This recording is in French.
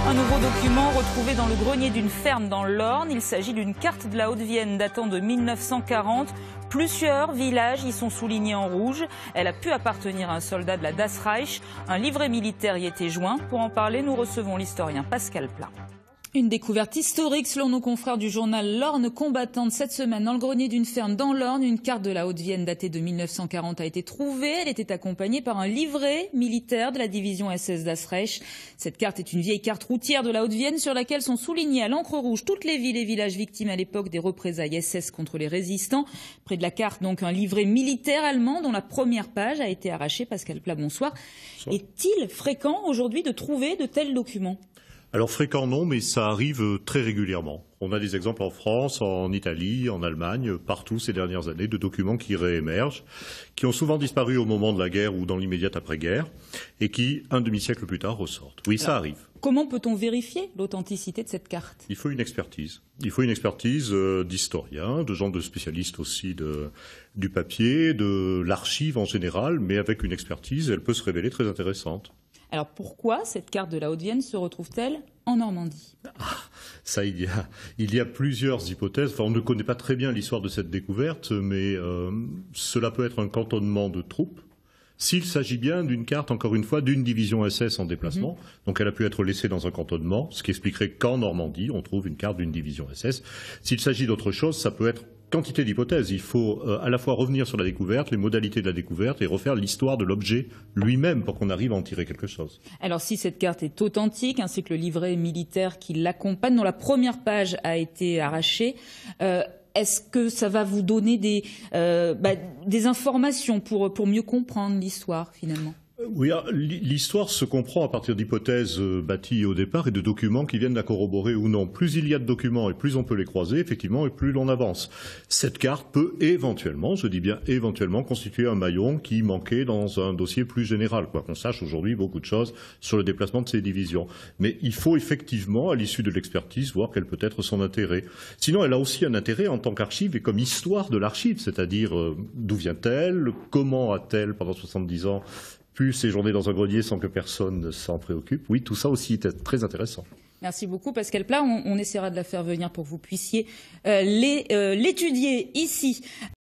Un nouveau document retrouvé dans le grenier d'une ferme dans l'Orne. Il s'agit d'une carte de la Haute-Vienne datant de 1940. Plusieurs villages y sont soulignés en rouge. Elle a pu appartenir à un soldat de la Das Reich. Un livret militaire y était joint. Pour en parler, nous recevons l'historien Pascal Plat. Une découverte historique selon nos confrères du journal L'Orne combattante. Cette semaine, dans le grenier d'une ferme dans l'Orne, une carte de la Haute-Vienne datée de 1940 a été trouvée. Elle était accompagnée par un livret militaire de la division SS Das Reich. Cette carte est une vieille carte routière de la Haute-Vienne sur laquelle sont soulignées à l'encre rouge toutes les villes et villages victimes à l'époque des représailles SS contre les résistants. Près de la carte, donc, un livret militaire allemand dont la première page a été arrachée. Pascal Plat, bonsoir. Est-il fréquent aujourd'hui de trouver de tels documents ? Alors fréquent non, mais ça arrive très régulièrement. On a des exemples en France, en Italie, en Allemagne, partout ces dernières années, de documents qui réémergent, qui ont souvent disparu au moment de la guerre ou dans l'immédiate après-guerre, et qui, un demi-siècle plus tard, ressortent. Oui, ça arrive. Comment peut-on vérifier l'authenticité de cette carte ? Il faut une expertise. Il faut une expertise d'historiens, de gens de spécialistes aussi du papier, de l'archive en général, mais avec une expertise, elle peut se révéler très intéressante. Alors pourquoi cette carte de la Haute-Vienne se retrouve-t-elle en Normandie ? Ça, il y a plusieurs hypothèses. Enfin, on ne connaît pas très bien l'histoire de cette découverte, mais cela peut être un cantonnement de troupes. S'il s'agit bien d'une carte, encore une fois, d'une division SS en déplacement, donc elle a pu être laissée dans un cantonnement, ce qui expliquerait qu'en Normandie, on trouve une carte d'une division SS. S'il s'agit d'autre chose, ça peut être quantité d'hypothèses. Il faut à la fois revenir sur la découverte, les modalités de la découverte et refaire l'histoire de l'objet lui-même pour qu'on arrive à en tirer quelque chose. Alors si cette carte est authentique, ainsi que le livret militaire qui l'accompagne, dont la première page a été arrachée, est-ce que ça va vous donner des informations pour mieux comprendre l'histoire finalement ? Oui, l'histoire se comprend à partir d'hypothèses bâties au départ et de documents qui viennent la corroborer ou non. Plus il y a de documents et plus on peut les croiser, effectivement, et plus l'on avance. Cette carte peut éventuellement, je dis bien éventuellement, constituer un maillon qui manquait dans un dossier plus général, quoi qu'on sache aujourd'hui beaucoup de choses sur le déplacement de ces divisions. Mais il faut effectivement, à l'issue de l'expertise, voir quel peut être son intérêt. Sinon, elle a aussi un intérêt en tant qu'archive et comme histoire de l'archive, c'est-à-dire d'où vient-elle, comment a-t-elle, pendant 70 ans, pu séjourner dans un grenier sans que personne ne s'en préoccupe. Oui, tout ça aussi était très intéressant. Merci beaucoup Pascal Plat. On essaiera de la faire venir pour que vous puissiez l'étudier ici.